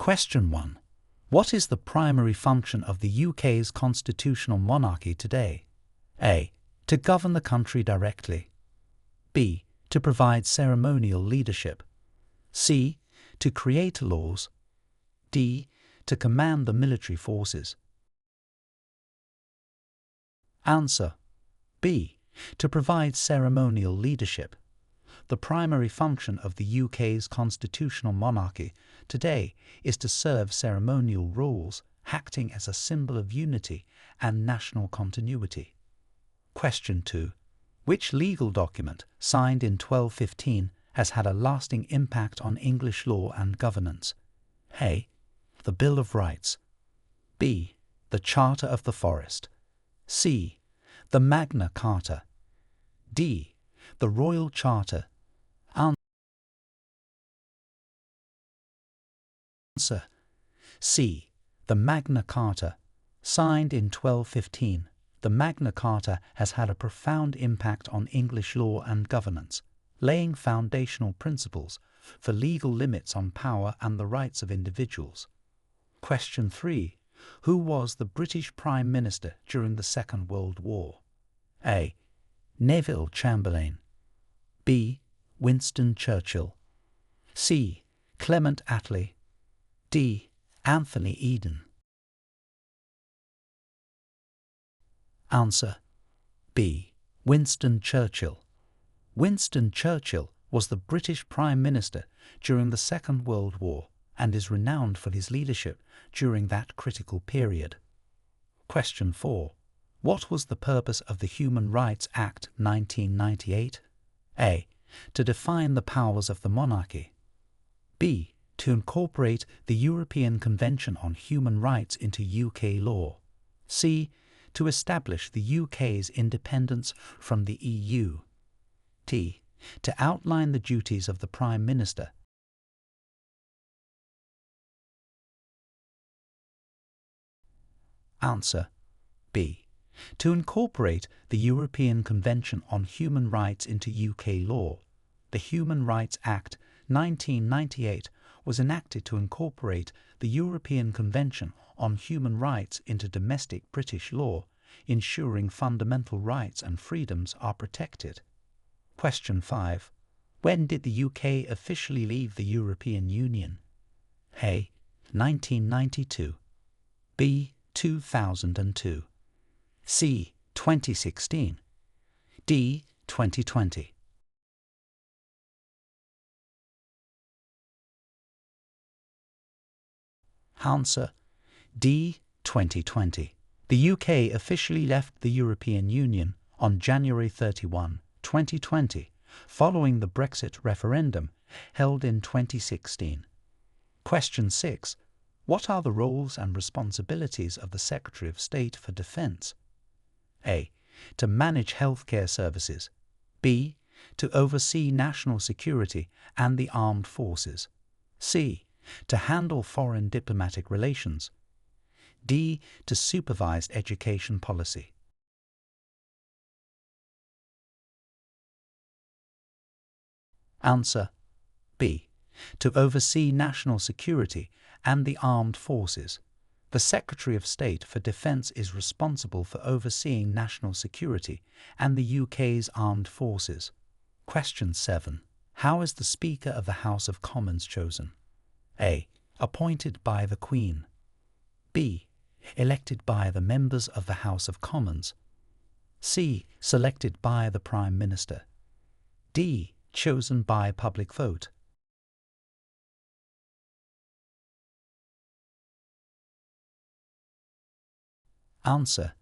Question 1. What is the primary function of the UK's constitutional monarchy today? A. To govern the country directly. B. To provide ceremonial leadership. C. To create laws. D. To command the military forces. Answer. B. To provide ceremonial leadership. The primary function of the UK's constitutional monarchy today is to serve ceremonial roles, acting as a symbol of unity and national continuity. Question 2. Which legal document, signed in 1215, has had a lasting impact on English law and governance? A. The Bill of Rights. B. The Charter of the Forest. C. The Magna Carta. D. The Royal Charter. Answer. C. The Magna Carta. Signed in 1215, the Magna Carta has had a profound impact on English law and governance, laying foundational principles for legal limits on power and the rights of individuals. Question 3. Who was the British Prime Minister during the Second World War? A. Neville Chamberlain. B. Winston Churchill. C. Clement Attlee. D. Anthony Eden. Answer. B. Winston Churchill. Winston Churchill was the British Prime Minister during the Second World War and is renowned for his leadership during that critical period. Question 4. What was the purpose of the Human Rights Act 1998? A. To define the powers of the monarchy. B. To incorporate the European Convention on Human Rights into UK law. C. To establish the UK's independence from the EU. D. To outline the duties of the Prime Minister. Answer. B. To incorporate the European Convention on Human Rights into UK law. The Human Rights Act 1998 was enacted to incorporate the European Convention on Human Rights into domestic British law, ensuring fundamental rights and freedoms are protected. Question 5. When did the UK officially leave the European Union? A. 1992. B. 2002. C. 2016. D. 2020. Answer. D. 2020. The UK officially left the European Union on January 31, 2020, following the Brexit referendum held in 2016. Question 6. What are the roles and responsibilities of the Secretary of State for Defence? A. To manage healthcare services. B. To oversee national security and the armed forces. C. To handle foreign diplomatic relations. D. To supervise education policy. Answer. B. To oversee national security and the armed forces. The Secretary of State for Defence is responsible for overseeing national security and the UK's armed forces. Question 7. How is the Speaker of the House of Commons chosen? A. Appointed by the Queen. B. Elected by the members of the House of Commons. C. Selected by the Prime Minister. D. Chosen by public vote. Answer.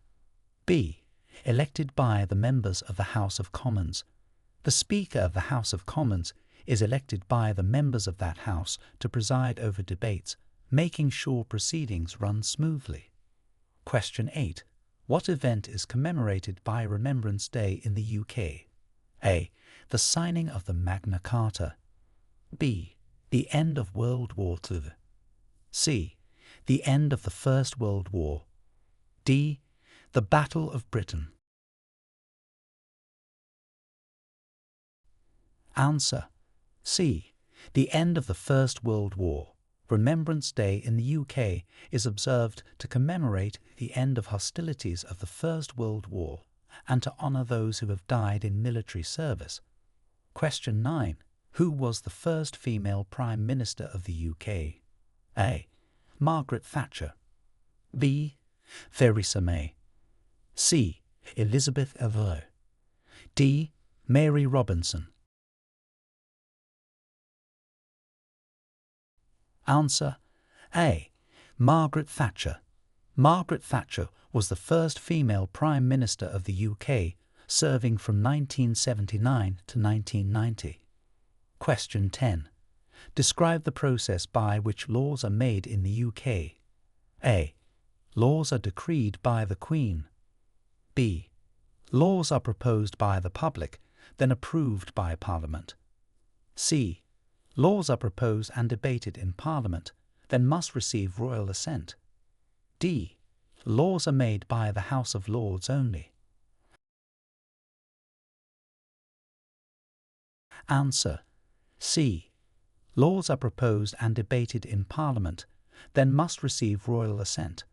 B. Elected by the members of the House of Commons. The Speaker of the House of Commons is elected by the members of that House to preside over debates, making sure proceedings run smoothly. Question 8. What event is commemorated by Remembrance Day in the UK? A. The signing of the Magna Carta. B. The end of World War II. C. The end of the First World War. D. The Battle of Britain. Answer. C. The end of the First World War. Remembrance Day in the UK is observed to commemorate the end of hostilities of the First World War and to honour those who have died in military service. Question 9. Who was the first female Prime Minister of the UK? A. Margaret Thatcher. B. Theresa May. C. Elizabeth Avaux. D. Mary Robinson. Answer A. Margaret Thatcher. Margaret Thatcher was the first female Prime Minister of the UK, serving from 1979 to 1990. Question 10. Describe the process by which laws are made in the UK. A. Laws are decreed by the Queen. B. Laws are proposed by the public, then approved by Parliament. C. Laws are proposed and debated in Parliament, then must receive royal assent. D. Laws are made by the House of Lords only. Answer C. Laws are proposed and debated in Parliament, then must receive royal assent.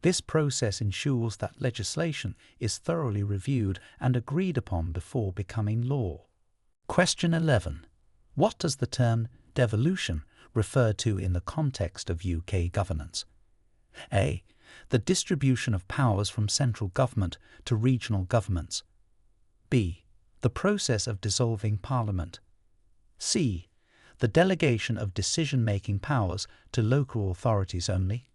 This process ensures that legislation is thoroughly reviewed and agreed upon before becoming law. Question 11. What does the term devolution refer to in the context of UK governance? A. The distribution of powers from central government to regional governments. B. The process of dissolving Parliament. C. The delegation of decision-making powers to local authorities only.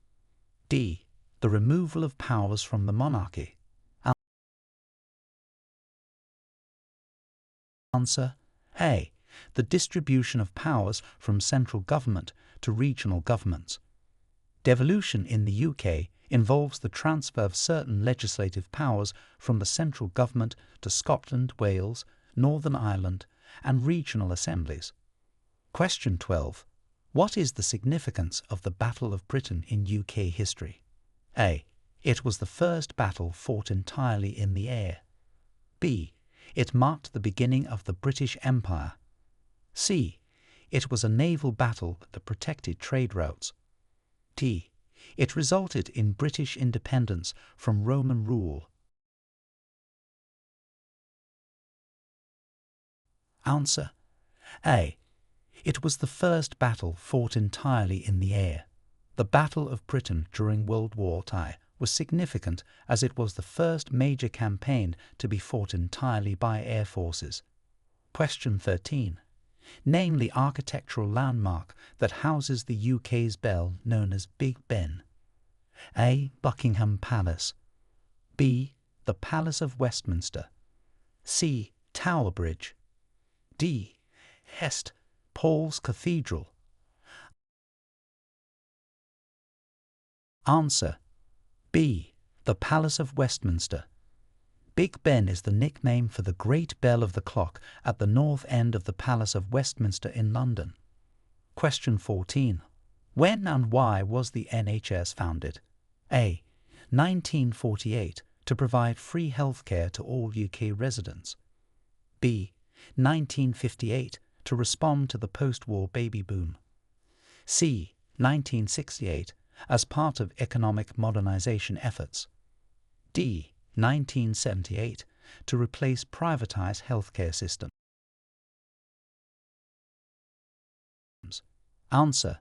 D. The removal of powers from the monarchy. Answer A. The distribution of powers from central government to regional governments. Devolution in the UK involves the transfer of certain legislative powers from the central government to Scotland, Wales, Northern Ireland, and regional assemblies. Question 12. What is the significance of the Battle of Britain in UK history? A. It was the first battle fought entirely in the air. B. It marked the beginning of the British Empire. C. It was a naval battle that protected trade routes. D. It resulted in British independence from Roman rule. Answer A. It was the first battle fought entirely in the air. The Battle of Britain during World War II was significant as it was the first major campaign to be fought entirely by air forces. Question 13. Name the architectural landmark that houses the UK's bell known as Big Ben. A. Buckingham Palace. B. The Palace of Westminster. C. Tower Bridge. D. St. Paul's Cathedral. Answer B. The Palace of Westminster. Big Ben is the nickname for the great bell of the clock at the north end of the Palace of Westminster in London. Question 14. When and why was the NHS founded? A. 1948, to provide free healthcare to all UK residents. B. 1958, to respond to the post-war baby boom. C. 1968, as part of economic modernisation efforts. D. 1978, to replace privatised healthcare systems. Answer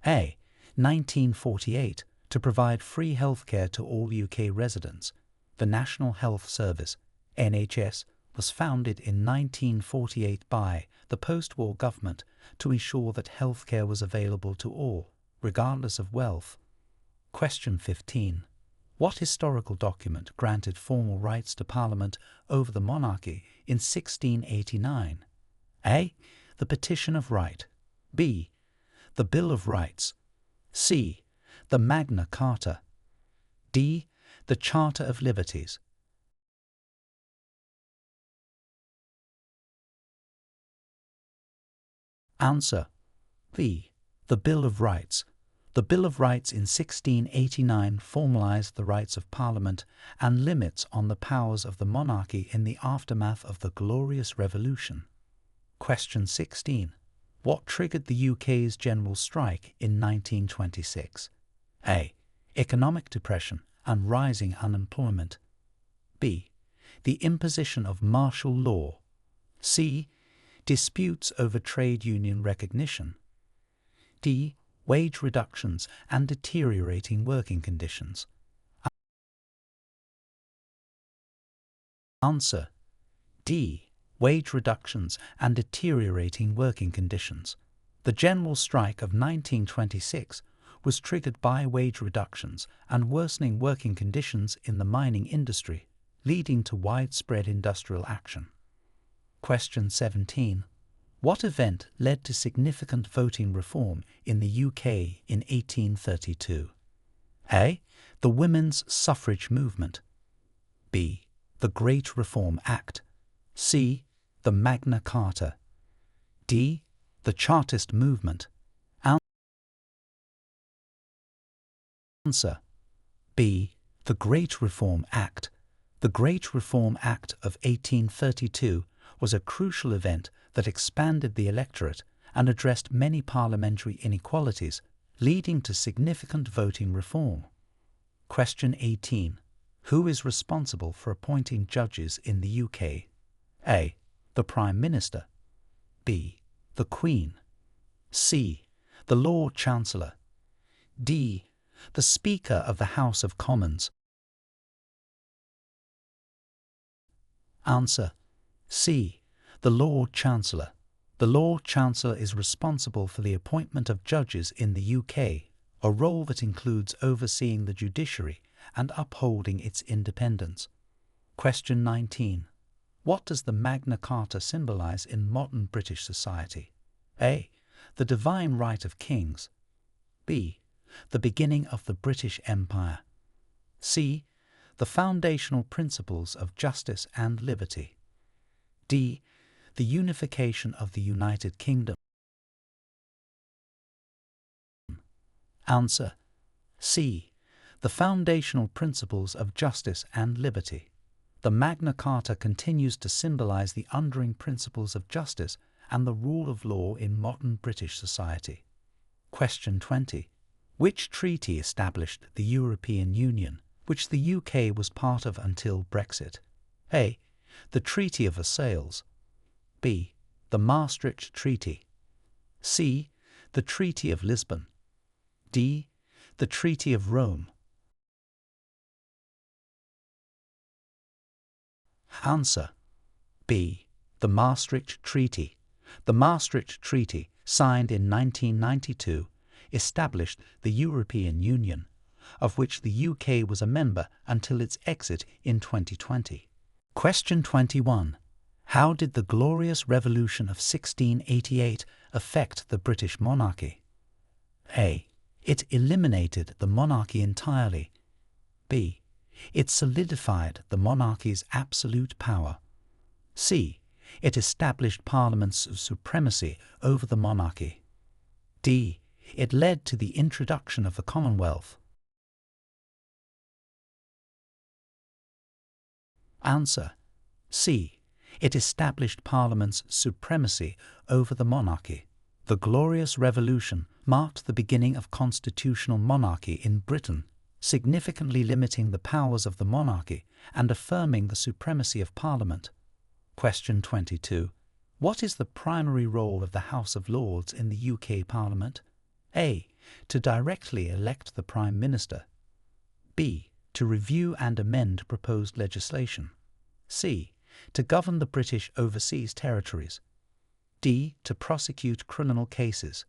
A. 1948, to provide free healthcare to all UK residents. The National Health Service, NHS, was founded in 1948 by the post-war government to ensure that healthcare was available to all, regardless of wealth. Question 15. What historical document granted formal rights to Parliament over the monarchy in 1689? A. The Petition of Right. B. The Bill of Rights. C. The Magna Carta. D. The Charter of Liberties. Answer B. The Bill of Rights. The Bill of Rights in 1689 formalised the rights of Parliament and limits on the powers of the monarchy in the aftermath of the Glorious Revolution. Question 16. What triggered the UK's general strike in 1926? A. Economic depression and rising unemployment. B. The imposition of martial law. C. Disputes over trade union recognition. D. Wage reductions and deteriorating working conditions. Answer: D. Wage reductions and deteriorating working conditions. The general strike of 1926 was triggered by wage reductions and worsening working conditions in the mining industry, leading to widespread industrial action. Question 17. What event led to significant voting reform in the UK in 1832? A. The Women's Suffrage Movement. B. The Great Reform Act. C. The Magna Carta. D. The Chartist Movement. Answer: B. The Great Reform Act. The Great Reform Act of 1832 was a crucial event that expanded the electorate and addressed many parliamentary inequalities, leading to significant voting reform. Question 18. Who is responsible for appointing judges in the UK? A. The Prime Minister. B. The Queen. C. The Lord Chancellor. D. The Speaker of the House of Commons. Answer: C. The Lord Chancellor. The Lord Chancellor is responsible for the appointment of judges in the UK, a role that includes overseeing the judiciary and upholding its independence. Question 19. What does the Magna Carta symbolize in modern British society? A. The divine right of kings. B. The beginning of the British Empire. C. The foundational principles of justice and liberty. D. The unification of the United Kingdom. Answer: C. The foundational principles of justice and liberty. The Magna Carta continues to symbolize the enduring principles of justice and the rule of law in modern British society. Question 20. Which treaty established the European Union, which the UK was part of until Brexit? A. The Treaty of Versailles. B. The Maastricht Treaty. C. The Treaty of Lisbon. D. The Treaty of Rome. Answer: B. The Maastricht Treaty. The Maastricht Treaty, signed in 1992, established the European Union, of which the UK was a member until its exit in 2020. Question 21. How did the Glorious Revolution of 1688 affect the British monarchy? A. It eliminated the monarchy entirely. B. It solidified the monarchy's absolute power. C. It established Parliament's supremacy over the monarchy. D. It led to the introduction of the Commonwealth. Answer: C. It established Parliament's supremacy over the monarchy. The Glorious Revolution marked the beginning of constitutional monarchy in Britain, significantly limiting the powers of the monarchy and affirming the supremacy of Parliament. Question 22. What is the primary role of the House of Lords in the UK Parliament? A. To directly elect the Prime Minister. B. To review and amend proposed legislation. C. To govern the British overseas territories. D. To prosecute criminal cases.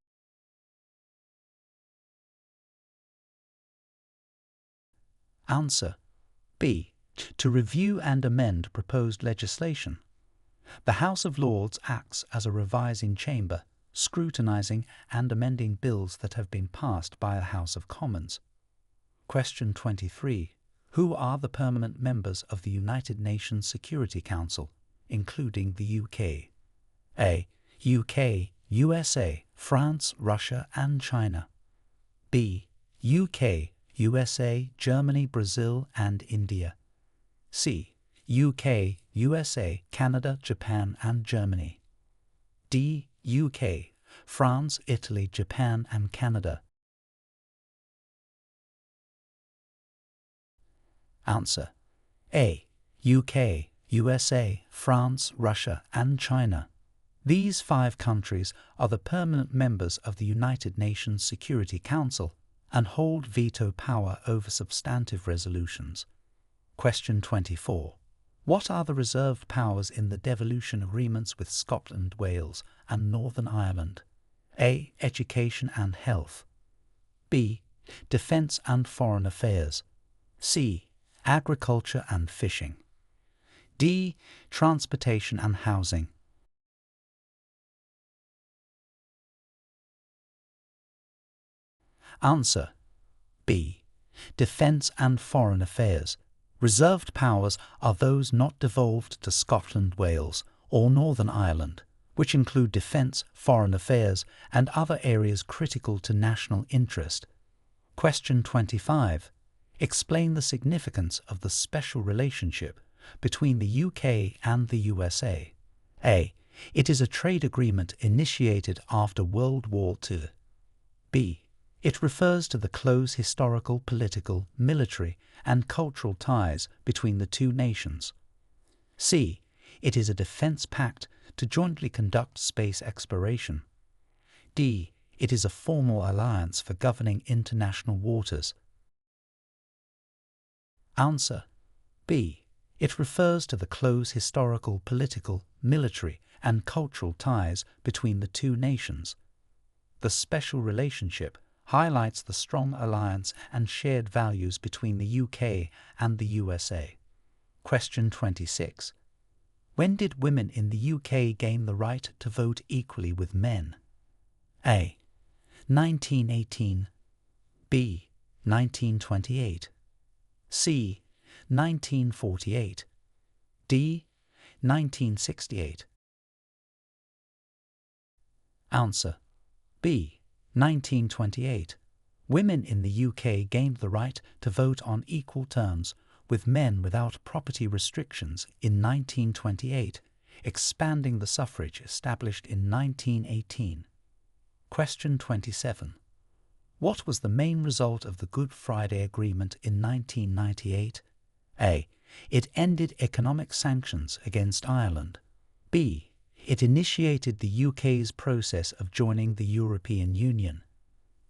Answer: B. To review and amend proposed legislation. The House of Lords acts as a revising chamber, scrutinizing and amending bills that have been passed by the House of Commons. Question 23. Who are the permanent members of the United Nations Security Council, including the UK? A. UK, USA, France, Russia and China. B. UK, USA, Germany, Brazil and India. C. UK, USA, Canada, Japan and Germany. D. UK, France, Italy, Japan, and Canada? Answer: A. UK, USA, France, Russia, and China. These 5 countries are the permanent members of the United Nations Security Council and hold veto power over substantive resolutions. Question 24. What are the reserved powers in the devolution agreements with Scotland, Wales, and Northern Ireland? A. Education and health. B. Defence and foreign affairs. C. Agriculture and fishing. D. Transportation and housing. Answer: B. Defence and foreign affairs. Reserved powers are those not devolved to Scotland, Wales, or Northern Ireland, which include defence, foreign affairs, and other areas critical to national interest. Question 25. Explain the significance of the special relationship between the UK and the USA. A. It is a trade agreement initiated after World War II. B. It refers to the close historical, political, military, and cultural ties between the 2 nations. C. It is a defence pact to jointly conduct space exploration. D. It is a formal alliance for governing international waters. Answer: B. It refers to the close historical, political, military, and cultural ties between the 2 nations. The special relationship highlights the strong alliance and shared values between the UK and the USA. Question 26. When did women in the UK gain the right to vote equally with men? A. 1918. B. 1928. C. 1948. D. 1968. Answer: B. 1928. Women in the UK gained the right to vote on equal terms with men without property restrictions in 1928, expanding the suffrage established in 1918. Question 27. What was the main result of the Good Friday Agreement in 1998? A. It ended economic sanctions against Ireland. B. It initiated the UK's process of joining the European Union.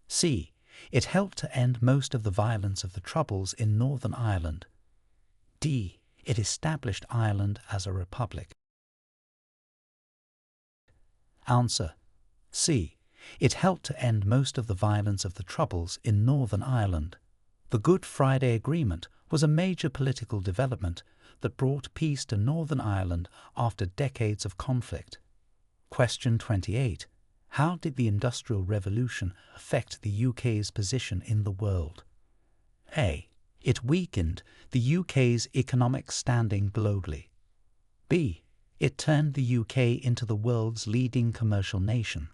C. It helped to end most of the violence of the Troubles in Northern Ireland. D. It established Ireland as a republic. Answer: C. It helped to end most of the violence of the Troubles in Northern Ireland. The Good Friday Agreement was a major political development that brought peace to Northern Ireland after decades of conflict. Question 28. How did the Industrial Revolution affect the UK's position in the world? A. It weakened the UK's economic standing globally. B. It turned the UK into the world's leading commercial nation.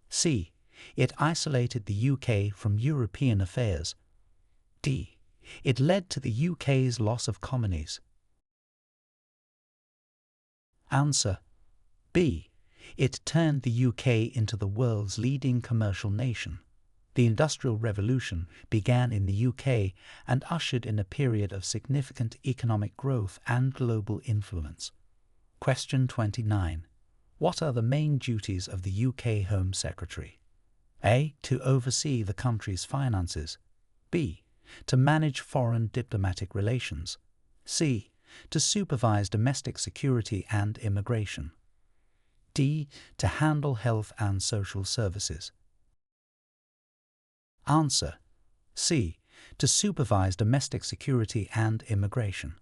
C. It isolated the UK from European affairs. D. It led to the UK's loss of colonies. Answer: B. It turned the UK into the world's leading commercial nation. The Industrial Revolution began in the UK and ushered in a period of significant economic growth and global influence. Question 29. What are the main duties of the UK Home Secretary? A. To oversee the country's finances. B. To manage foreign diplomatic relations. C. To supervise domestic security and immigration. D. To handle health and social services. Answer: C. To supervise domestic security and immigration.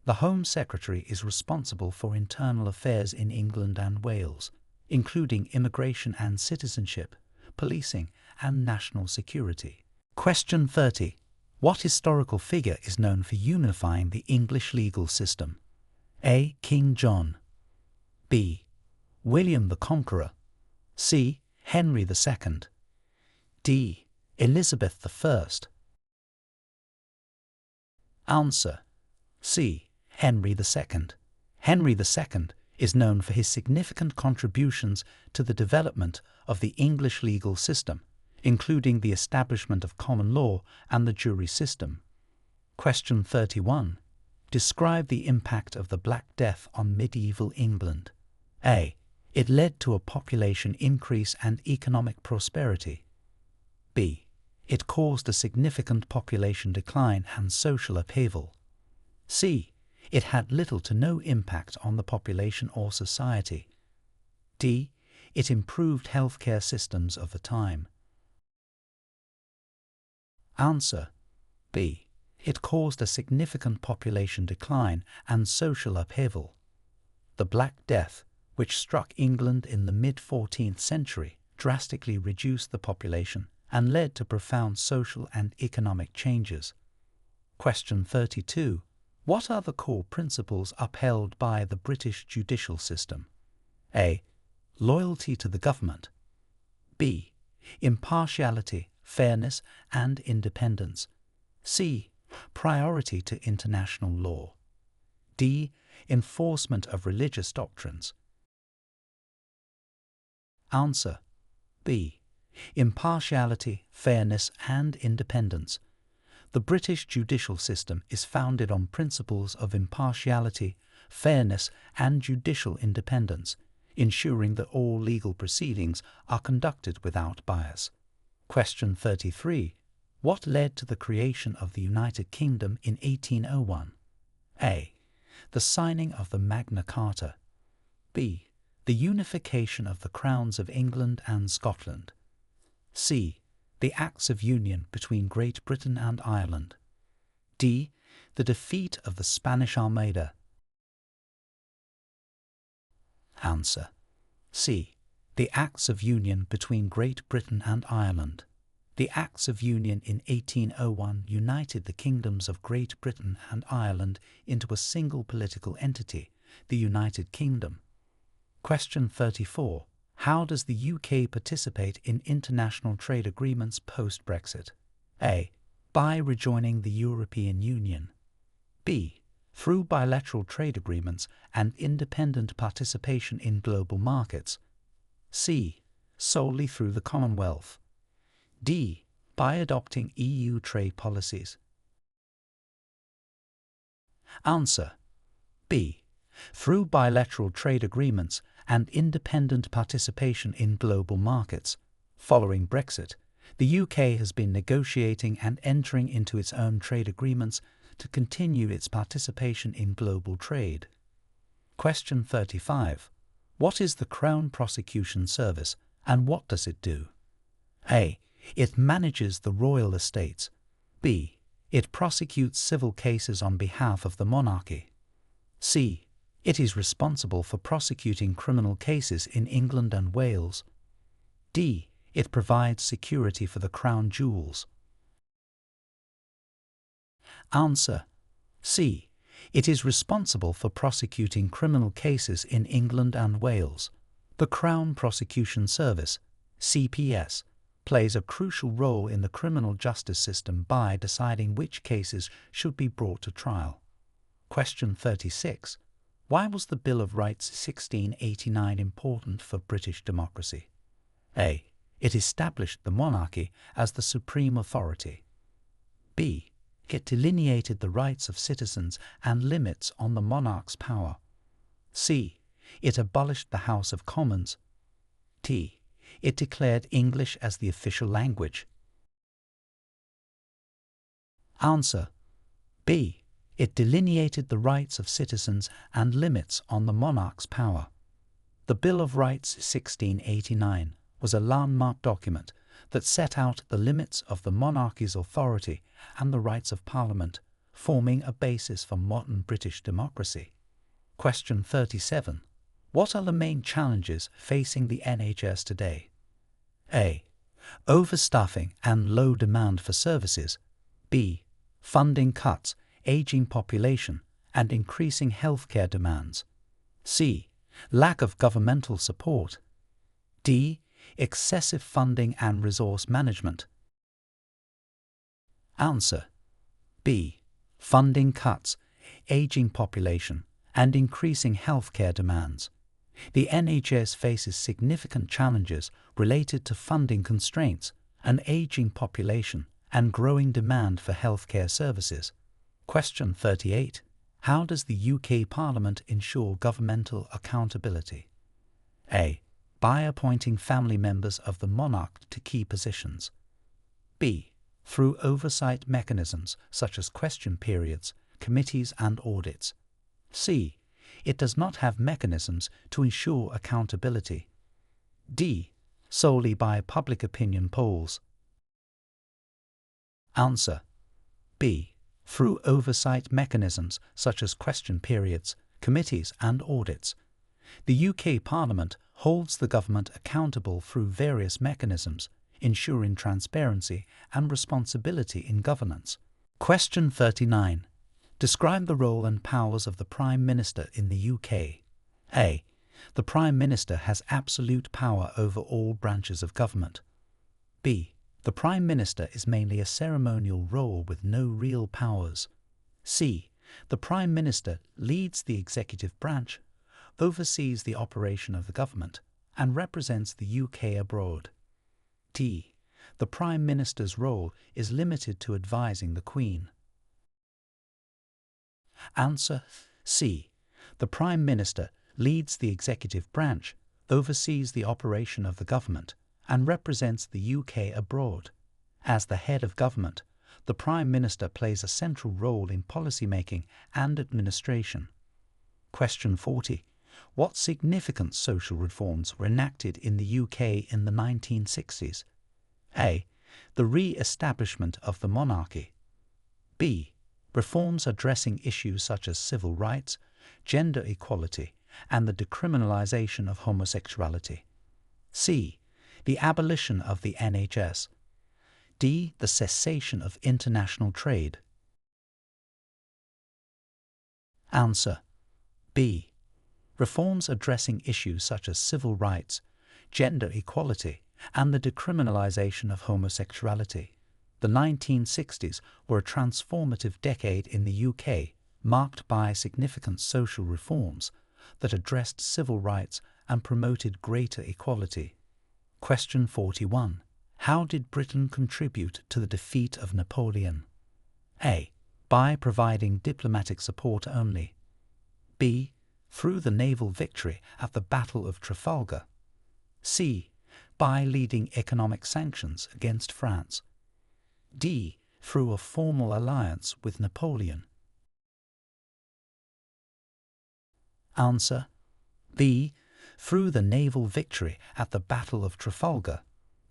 The Home Secretary is responsible for internal affairs in England and Wales, including immigration and citizenship, policing, and national security. Question 30. What historical figure is known for unifying the English legal system? A. King John. B. William the Conqueror. C. Henry II. D. Elizabeth I. Answer: C. Henry II. Henry II is known for his significant contributions to the development of the English legal system, including the establishment of common law and the jury system. Question 31. Describe the impact of the Black Death on medieval England. A. It led to a population increase and economic prosperity. B. It caused a significant population decline and social upheaval. C. It had little to no impact on the population or society. D. It improved healthcare systems of the time. Answer. B. It caused a significant population decline and social upheaval. The Black Death, which struck England in the mid-14th century, drastically reduced the population and led to profound social and economic changes. Question 32. What are the core principles upheld by the British judicial system? A. Loyalty to the government. B. Impartiality, fairness, and independence. C. Priority to international law. D. Enforcement of religious doctrines. Answer. B. Impartiality, fairness, and independence. The British judicial system is founded on principles of impartiality, fairness, and judicial independence, ensuring that all legal proceedings are conducted without bias. Question 33. What led to the creation of the United Kingdom in 1801? A. The signing of the Magna Carta. B. The unification of the crowns of England and Scotland. C. The Acts of Union between Great Britain and Ireland. D. The defeat of the Spanish Armada. Answer. C. The Acts of Union between Great Britain and Ireland. The Acts of Union in 1801 united the kingdoms of Great Britain and Ireland into a single political entity, the United Kingdom. Question 34. How does the UK participate in international trade agreements post-Brexit? A. By rejoining the European Union. B. Through bilateral trade agreements and independent participation in global markets. C. Solely through the Commonwealth. D. By adopting EU trade policies. Answer. B. Through bilateral trade agreements and independent participation in global markets. Following Brexit, the UK has been negotiating and entering into its own trade agreements to continue its participation in global trade. Question 35. What is the Crown Prosecution Service and what does it do? A. It manages the royal estates. B. It prosecutes civil cases on behalf of the monarchy. C. It is responsible for prosecuting criminal cases in England and Wales. D. It provides security for the crown jewels. Answer. C. It is responsible for prosecuting criminal cases in England and Wales. The Crown Prosecution Service, CPS, plays a crucial role in the criminal justice system by deciding which cases should be brought to trial. Question 36. Why was the Bill of Rights 1689 important for British democracy? A. It established the monarchy as the supreme authority. B. It delineated the rights of citizens and limits on the monarch's power. C. It abolished the House of Commons. D. It declared English as the official language. Answer. B. It delineated the rights of citizens and limits on the monarch's power. The Bill of Rights 1689 was a landmark document that set out the limits of the monarchy's authority and the rights of Parliament, forming a basis for modern British democracy. Question 37. What are the main challenges facing the NHS today? A. Overstaffing and low demand for services. B. Funding cuts, aging population, and increasing healthcare demands. C. Lack of governmental support. D. Excessive funding and resource management. Answer. B. Funding cuts, aging population, and increasing healthcare demands. The NHS faces significant challenges related to funding constraints, an aging population, and growing demand for healthcare services. Question 38. How does the UK Parliament ensure governmental accountability? A. By appointing family members of the monarch to key positions. B. Through oversight mechanisms such as question periods, committees and audits. C. It does not have mechanisms to ensure accountability. D. Solely by public opinion polls. Answer. B. Through oversight mechanisms such as question periods, committees and audits. The UK Parliament holds the government accountable through various mechanisms, ensuring transparency and responsibility in governance. Question 39. Describe the role and powers of the Prime Minister in the UK. A. The Prime Minister has absolute power over all branches of government. B. The Prime Minister is mainly a ceremonial role with no real powers. C. The Prime Minister leads the executive branch, oversees the operation of the government, and represents the UK abroad. D. The Prime Minister's role is limited to advising the Queen. Answer. C. The Prime Minister leads the executive branch, oversees the operation of the government, and represents the UK abroad. As the head of government, the Prime Minister plays a central role in policy-making and administration. Question 40. What significant social reforms were enacted in the UK in the 1960s? A. The re-establishment of the monarchy. B. Reforms addressing issues such as civil rights, gender equality, and the decriminalisation of homosexuality. C. The abolition of the NHS. D. The cessation of international trade. Answer. B. Reforms addressing issues such as civil rights, gender equality, and the decriminalisation of homosexuality. The 1960s were a transformative decade in the UK, marked by significant social reforms that addressed civil rights and promoted greater equality. Question 41. How did Britain contribute to the defeat of Napoleon? A. By providing diplomatic support only. B. Through the naval victory at the Battle of Trafalgar. C. By leading economic sanctions against France. D. Through a formal alliance with Napoleon. Answer. B. Through the naval victory at the Battle of Trafalgar,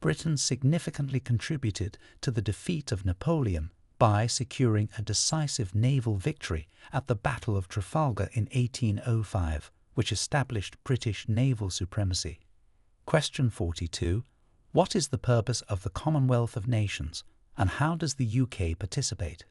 Britain significantly contributed to the defeat of Napoleon by securing a decisive naval victory at the Battle of Trafalgar in 1805, which established British naval supremacy. Question 42. What is the purpose of the Commonwealth of Nations, and how does the UK participate?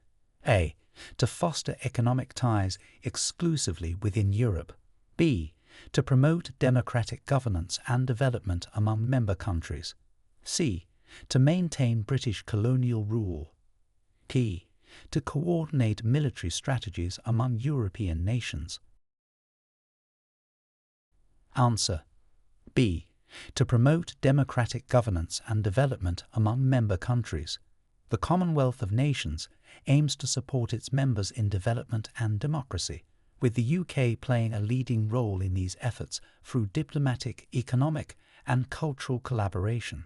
A. To foster economic ties exclusively within Europe. B. To promote democratic governance and development among member countries. C. To maintain British colonial rule. D. To coordinate military strategies among European nations. Answer. B. To promote democratic governance and development among member countries. The Commonwealth of Nations aims to support its members in development and democracy, with the UK playing a leading role in these efforts through diplomatic, economic, and cultural collaboration.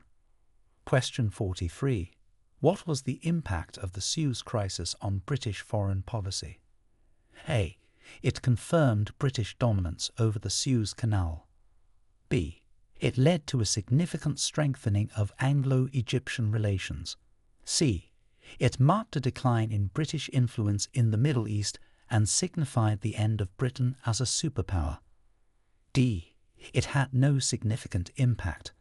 Question 43. What was the impact of the Suez Crisis on British foreign policy? A. It confirmed British dominance over the Suez Canal. B. It led to a significant strengthening of Anglo-Egyptian relations. C. It marked a decline in British influence in the Middle East and signified the end of Britain as a superpower. D. It had no significant impact.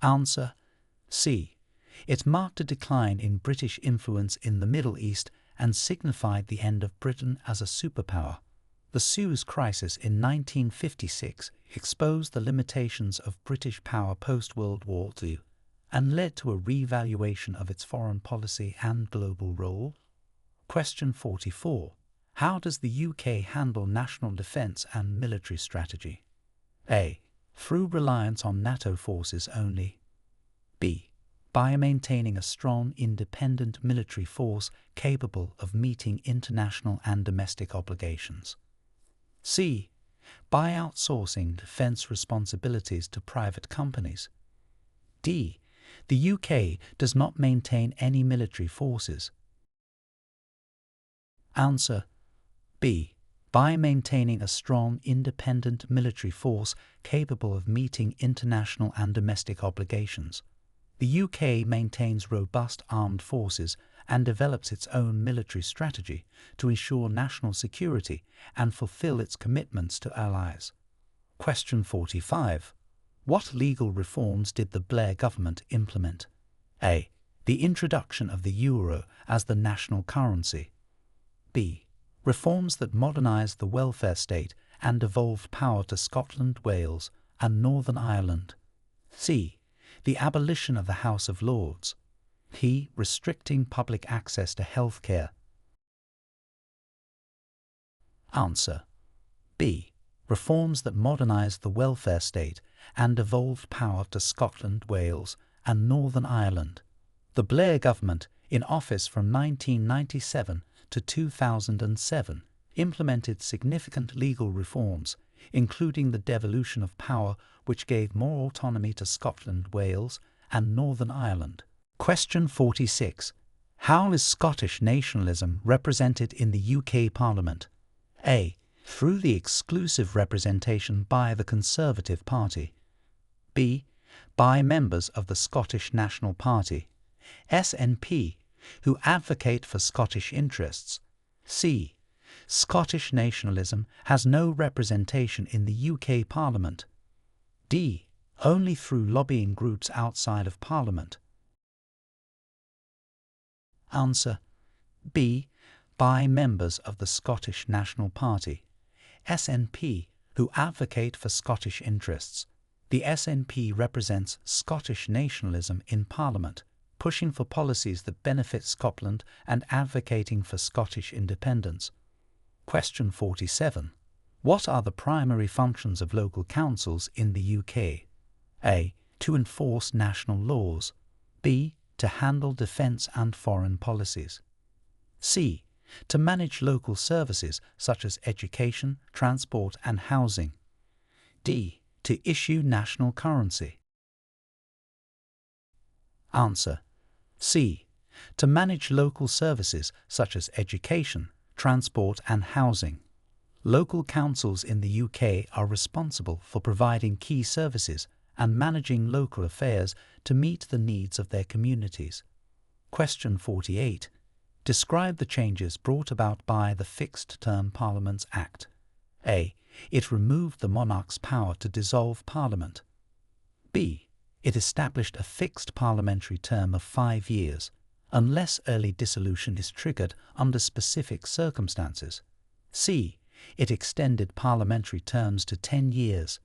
Answer. C. It marked a decline in British influence in the Middle East and signified the end of Britain as a superpower. The Suez Crisis in 1956 exposed the limitations of British power post-World War II and led to a revaluation of its foreign policy and global role. Question 44. How does the UK handle national defence and military strategy? A. Through reliance on NATO forces only. B. By maintaining a strong independent military force capable of meeting international and domestic obligations. C. By outsourcing defence responsibilities to private companies. D. The UK does not maintain any military forces. Answer B. By maintaining a strong independent military force capable of meeting international and domestic obligations. The UK maintains robust armed forces and develops its own military strategy to ensure national security and fulfill its commitments to allies. Question 45. What legal reforms did the Blair government implement? A. The introduction of the euro as the national currency. B. Reforms that modernised the welfare state and devolved power to Scotland, Wales, and Northern Ireland. C. The abolition of the House of Lords. D. Restricting public access to health care. Answer B. Reforms that modernised the welfare state and devolved power to Scotland, Wales, and Northern Ireland. The Blair government, in office from 1997 to 2007, implemented significant legal reforms, including the devolution of power, which gave more autonomy to Scotland, Wales, and Northern Ireland. Question 46. How is Scottish nationalism represented in the UK Parliament? A. Through the exclusive representation by the Conservative Party. B. By members of the Scottish National Party, SNP, who advocate for Scottish interests. C. Scottish nationalism has no representation in the UK Parliament. D. Only through lobbying groups outside of Parliament. Answer B. By members of the Scottish National Party, SNP, who advocate for Scottish interests. The SNP represents Scottish nationalism in Parliament, pushing for policies that benefit Scotland and advocating for Scottish independence. Question 47. What are the primary functions of local councils in the UK? A. To enforce national laws. B. To handle defence and foreign policies. C. To manage local services such as education, transport and housing. D. To issue national currency. Answer C. To manage local services such as education, transport and housing. Local councils in the UK are responsible for providing key services and managing local affairs to meet the needs of their communities. Question 48. Describe the changes brought about by the Fixed Term Parliaments Act. A. It removed the monarch's power to dissolve Parliament. B. It established a fixed parliamentary term of 5 years, unless early dissolution is triggered under specific circumstances. C. It extended parliamentary terms to 10 years.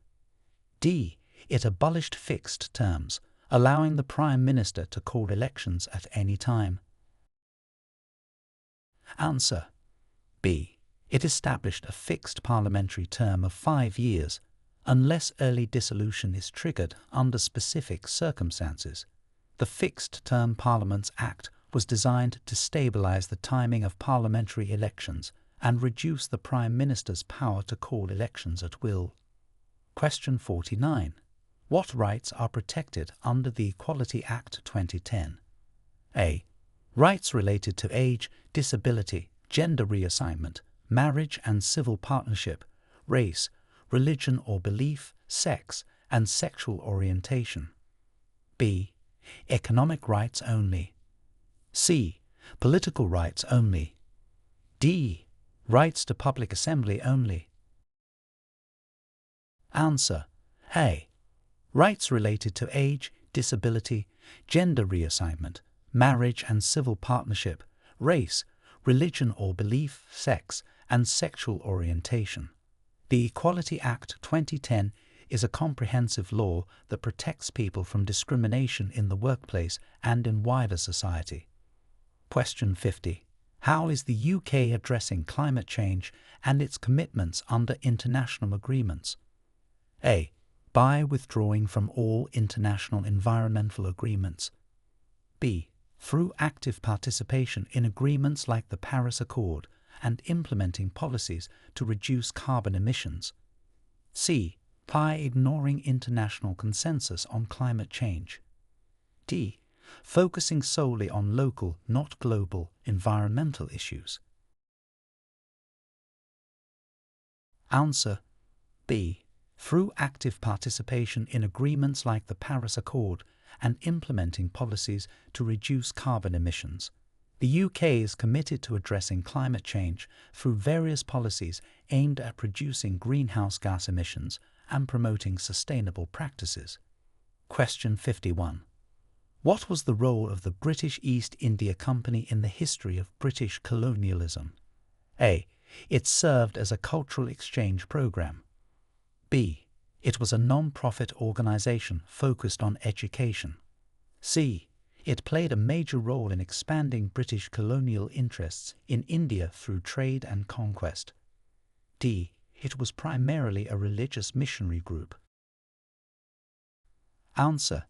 D. It abolished fixed terms, allowing the Prime Minister to call elections at any time. Answer B. It established a fixed parliamentary term of 5 years, unless early dissolution is triggered under specific circumstances. The Fixed Term Parliaments Act was designed to stabilise the timing of parliamentary elections and reduce the Prime Minister's power to call elections at will. Question 49. What rights are protected under the Equality Act 2010? A. Rights related to age, disability, gender reassignment, marriage and civil partnership, race, religion or belief, sex, and sexual orientation. B. Economic rights only. C. Political rights only. D. Rights to public assembly only. Answer A. Rights related to age, disability, gender reassignment, marriage and civil partnership, race, religion or belief, sex, and sexual orientation. The Equality Act 2010 is a comprehensive law that protects people from discrimination in the workplace and in wider society. Question 50. How is the UK addressing climate change and its commitments under international agreements? A. By withdrawing from all international environmental agreements. B. Through active participation in agreements like the Paris Accord and implementing policies to reduce carbon emissions. C. By ignoring international consensus on climate change. D. Focusing solely on local, not global, environmental issues. Answer B. Through active participation in agreements like the Paris Accord and implementing policies to reduce carbon emissions. The UK is committed to addressing climate change through various policies aimed at reducing greenhouse gas emissions and promoting sustainable practices. Question 51. What was the role of the British East India Company in the history of British colonialism? A. It served as a cultural exchange program. B. It was a non-profit organization focused on education. C. It played a major role in expanding British colonial interests in India through trade and conquest. D. It was primarily a religious missionary group. Answer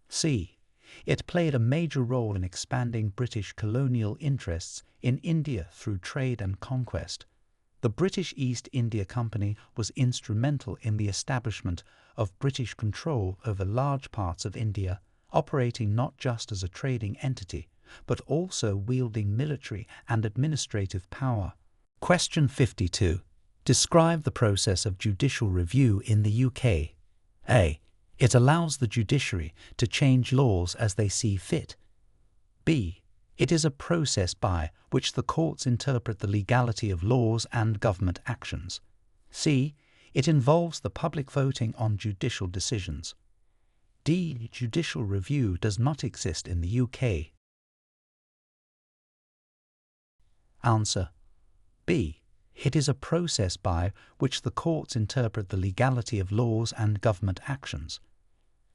C. It played a major role in expanding British colonial interests in India through trade and conquest. The British East India Company was instrumental in the establishment of British control over large parts of India, operating not just as a trading entity, but also wielding military and administrative power. Question 52. Describe the process of judicial review in the UK. A. It allows the judiciary to change laws as they see fit. B. It is a process by which the courts interpret the legality of laws and government actions. C. It involves the public voting on judicial decisions. D. Judicial review does not exist in the UK. Answer B. It is a process by which the courts interpret the legality of laws and government actions.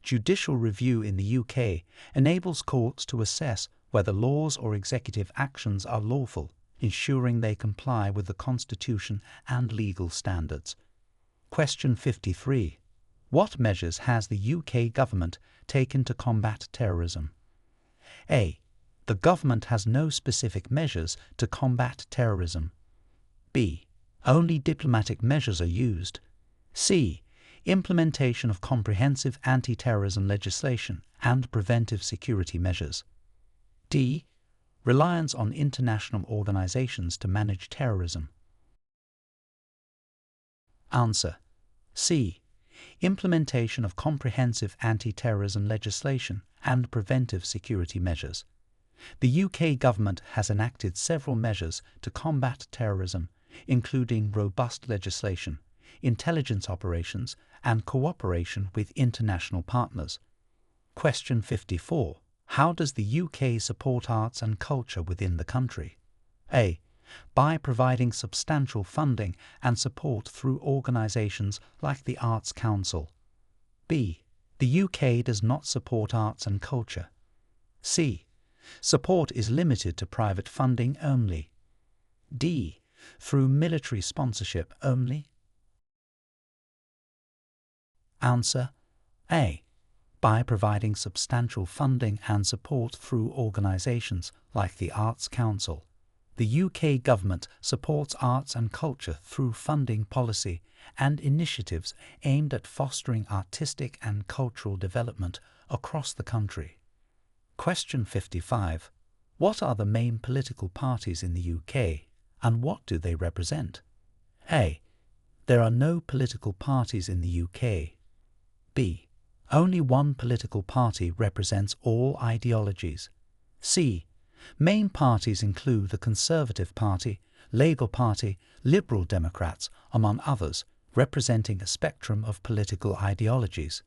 Judicial review in the UK enables courts to assess whether laws or executive actions are lawful, ensuring they comply with the Constitution and legal standards. Question 53. What measures has the UK government taken to combat terrorism? A. The government has no specific measures to combat terrorism. B. Only diplomatic measures are used. C. Implementation of comprehensive anti-terrorism legislation and preventive security measures. D. Reliance on international organizations to manage terrorism. Answer C. Implementation of comprehensive anti-terrorism legislation and preventive security measures. The UK government has enacted several measures to combat terrorism, including robust legislation, intelligence operations, and cooperation with international partners. Question 54. How does the UK support arts and culture within the country? A. By providing substantial funding and support through organisations like the Arts Council. B. The UK does not support arts and culture. C. Support is limited to private funding only. D. Through military sponsorship only. Answer A. By providing substantial funding and support through organisations like the Arts Council. The UK government supports arts and culture through funding policy and initiatives aimed at fostering artistic and cultural development across the country. Question 55. What are the main political parties in the UK and what do they represent? A. There are no political parties in the UK. B. Only one political party represents all ideologies. C. Main parties include the Conservative Party, Labour Party, Liberal Democrats, among others, representing a spectrum of political ideologies.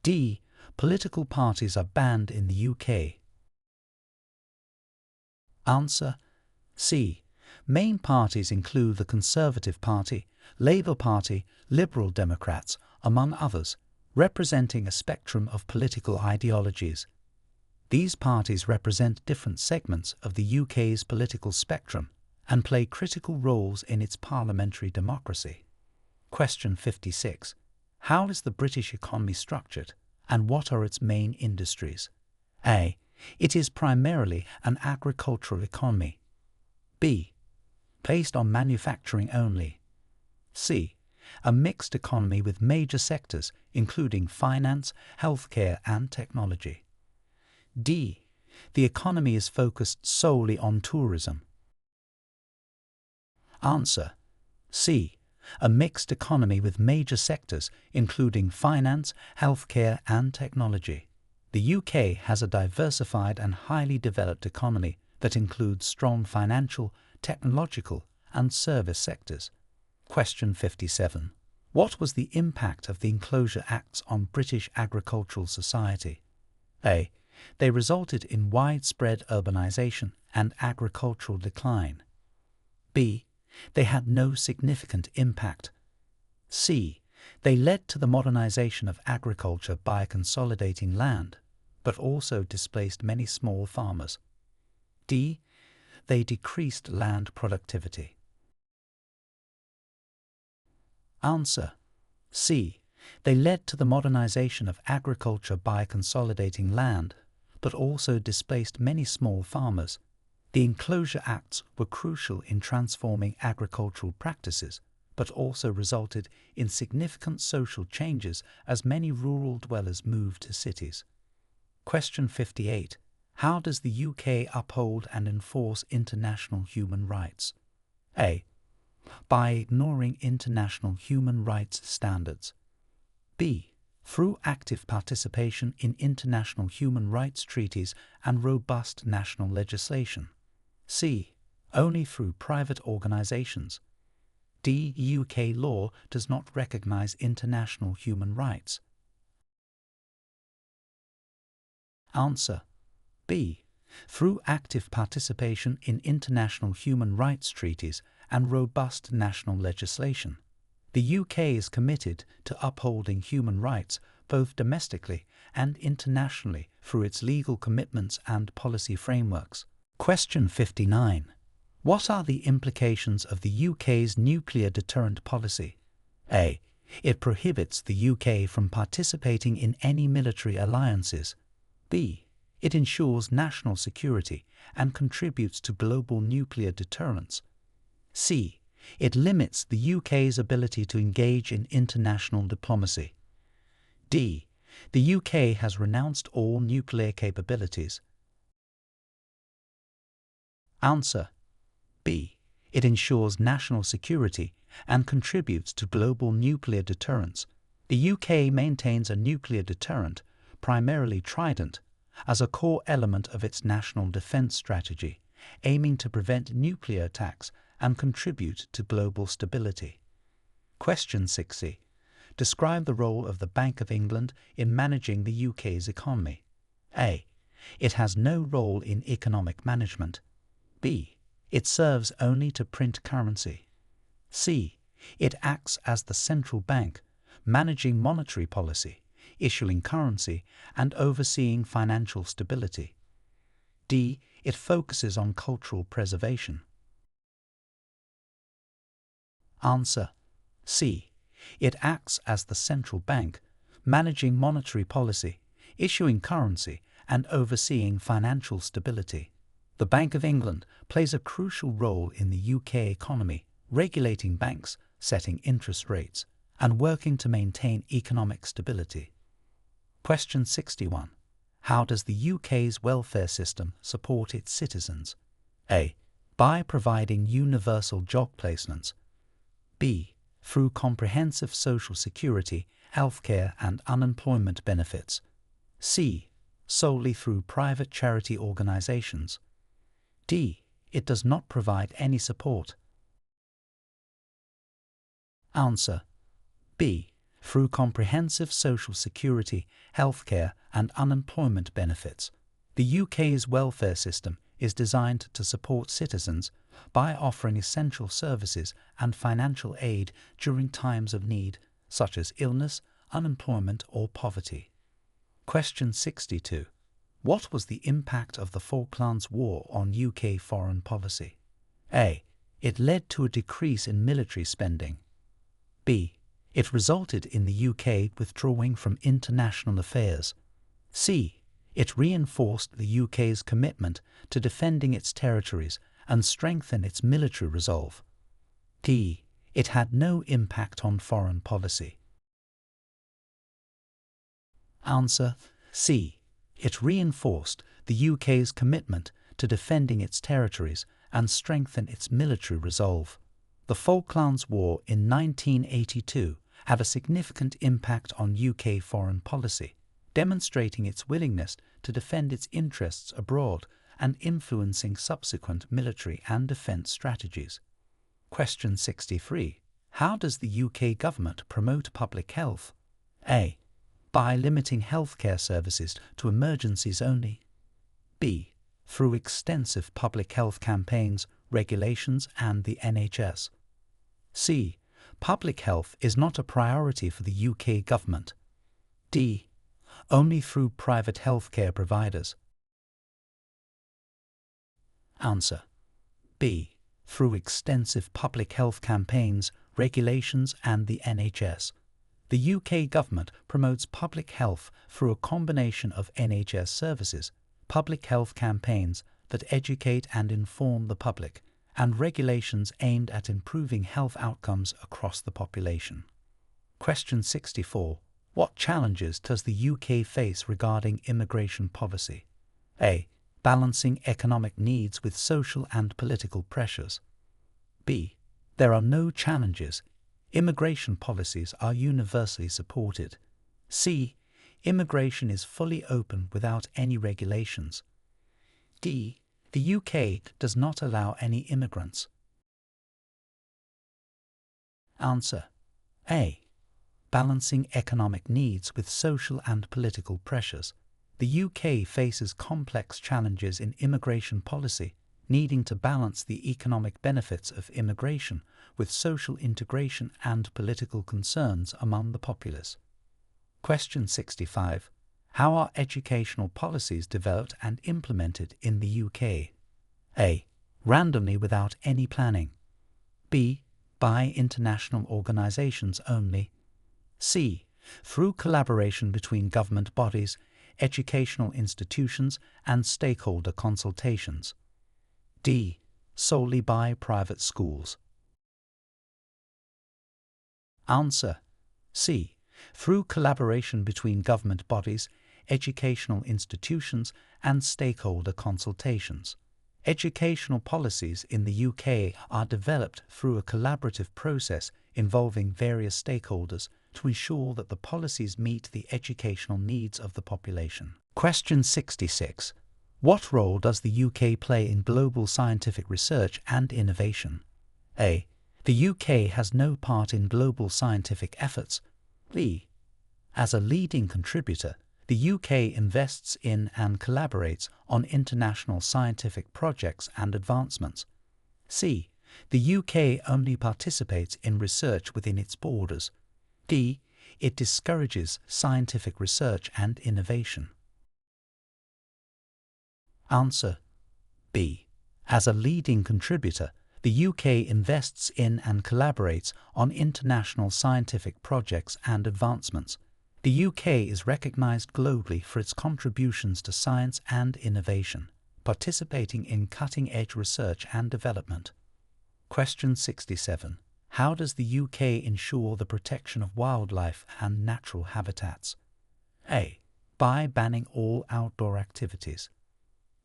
D. Political parties are banned in the UK. Answer C. Main parties include the Conservative Party, Labour Party, Liberal Democrats, among others, representing a spectrum of political ideologies. These parties represent different segments of the UK's political spectrum and play critical roles in its parliamentary democracy. Question 56. How is the British economy structured, and what are its main industries? A. It is primarily an agricultural economy. B. Based on manufacturing only. C. A mixed economy with major sectors including finance, healthcare and technology. D. The economy is focused solely on tourism. Answer. C. A mixed economy with major sectors including finance, healthcare and technology. The UK has a diversified and highly developed economy that includes strong financial, technological and service sectors. Question 57. What was the impact of the Enclosure Acts on British agricultural society? A. They resulted in widespread urbanisation and agricultural decline. B. They had no significant impact. C. They led to the modernisation of agriculture by consolidating land, but also displaced many small farmers. D. They decreased land productivity. Answer. C. They led to the modernization of agriculture by consolidating land, but also displaced many small farmers. The Enclosure Acts were crucial in transforming agricultural practices, but also resulted in significant social changes as many rural dwellers moved to cities. Question 58. How does the UK uphold and enforce international human rights? A. By ignoring international human rights standards. B. Through active participation in international human rights treaties and robust national legislation. C. Only through private organisations. D. UK law does not recognise international human rights. Answer. B. Through active participation in international human rights treaties and robust national legislation. The UK is committed to upholding human rights both domestically and internationally through its legal commitments and policy frameworks. Question 59. What are the implications of the UK's nuclear deterrent policy? A. It prohibits the UK from participating in any military alliances. B. It ensures national security and contributes to global nuclear deterrence. C. It limits the UK's ability to engage in international diplomacy. D. The UK has renounced all nuclear capabilities. Answer. B. It ensures national security and contributes to global nuclear deterrence. The UK maintains a nuclear deterrent, primarily Trident, as a core element of its national defence strategy, aiming to prevent nuclear attacks and contribute to global stability. Question 60. Describe the role of the Bank of England in managing the UK's economy. A. It has no role in economic management. B. It serves only to print currency. C. It acts as the central bank, managing monetary policy, issuing currency, and overseeing financial stability. D. It focuses on cultural preservation. Answer. C. It acts as the central bank, managing monetary policy, issuing currency, and overseeing financial stability. The Bank of England plays a crucial role in the UK economy, regulating banks, setting interest rates, and working to maintain economic stability. Question 61. How does the UK's welfare system support its citizens? A. By providing universal job placements. B. Through comprehensive social security, healthcare and unemployment benefits. C. Solely through private charity organisations. D. It does not provide any support. Answer. B. Through comprehensive social security, healthcare and unemployment benefits. The UK's welfare system is designed to support citizens by offering essential services and financial aid during times of need, such as illness, unemployment or poverty. Question 62. What was the impact of the Falklands War on UK foreign policy? A. It led to a decrease in military spending. B. It resulted in the UK withdrawing from international affairs. C. It reinforced the UK's commitment to defending its territories and strengthened its military resolve. D. It had no impact on foreign policy. Answer C. It reinforced the UK's commitment to defending its territories and strengthened its military resolve. The Falklands War in 1982 had a significant impact on UK foreign policy, demonstrating its willingness to defend its interests abroad and influencing subsequent military and defence strategies. Question 63. How does the UK government promote public health? A. By limiting healthcare services to emergencies only. B. Through extensive public health campaigns, regulations and the NHS. C. Public health is not a priority for the UK government. D. Only through private healthcare providers. Answer. B. Through extensive public health campaigns, regulations and the NHS. The UK government promotes public health through a combination of NHS services, public health campaigns that educate and inform the public, and regulations aimed at improving health outcomes across the population. Question 64. What challenges does the UK face regarding immigration policy? A. Balancing economic needs with social and political pressures. B. There are no challenges. Immigration policies are universally supported. C. Immigration is fully open without any regulations. D. The UK does not allow any immigrants. Answer. A. Balancing economic needs with social and political pressures. The UK faces complex challenges in immigration policy, needing to balance the economic benefits of immigration with social integration and political concerns among the populace. Question 65. How are educational policies developed and implemented in the UK? A. Randomly without any planning. B. By international organisations only. C. Through collaboration between government bodies, educational institutions and stakeholder consultations. D. Solely by private schools. Answer. C. Through collaboration between government bodies, educational institutions and stakeholder consultations. Educational policies in the UK are developed through a collaborative process involving various stakeholders to ensure that the policies meet the educational needs of the population. Question 66. What role does the UK play in global scientific research and innovation? A. The UK has no part in global scientific efforts. B. As a leading contributor, the UK invests in and collaborates on international scientific projects and advancements. C. The UK only participates in research within its borders. D. It discourages scientific research and innovation. Answer. B. As a leading contributor, the UK invests in and collaborates on international scientific projects and advancements. The UK is recognised globally for its contributions to science and innovation, participating in cutting-edge research and development. Question 67. How does the UK ensure the protection of wildlife and natural habitats? A. By banning all outdoor activities.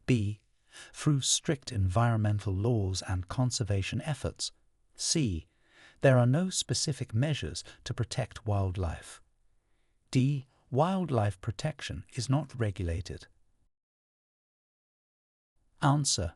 B. Through strict environmental laws and conservation efforts. C. There are no specific measures to protect wildlife. D. Wildlife protection is not regulated. Answer.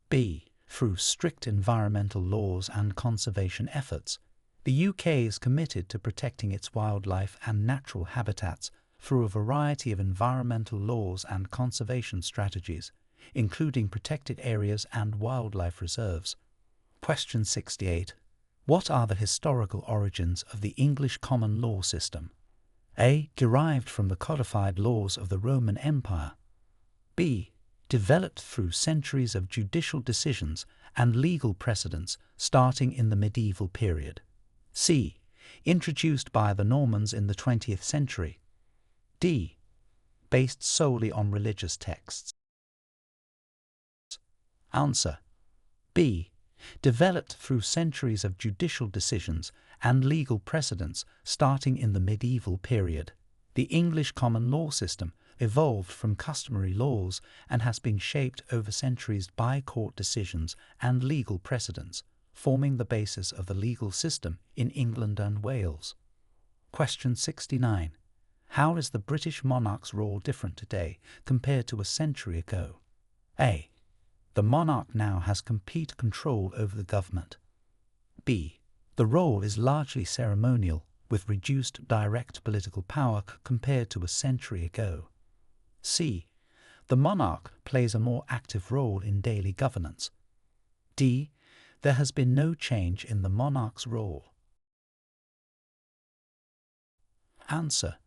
B. Through strict environmental laws and conservation efforts. The UK is committed to protecting its wildlife and natural habitats through a variety of environmental laws and conservation strategies, including protected areas and wildlife reserves. Question 68. What are the historical origins of the English common law system? A. Derived from the codified laws of the Roman Empire. B. Developed through centuries of judicial decisions and legal precedents starting in the medieval period. C. Introduced by the Normans in the 20th century. D. Based solely on religious texts. Answer: B. Developed through centuries of judicial decisions and legal precedents starting in the medieval period. The English common law system evolved from customary laws and has been shaped over centuries by court decisions and legal precedents, forming the basis of the legal system in England and Wales. Question 69. How is the British monarch's role different today compared to a century ago? A. The monarch now has complete control over the government. B. The role is largely ceremonial, with reduced direct political power compared to a century ago. C. The monarch plays a more active role in daily governance. D. There has been no change in the monarch's role. Answer: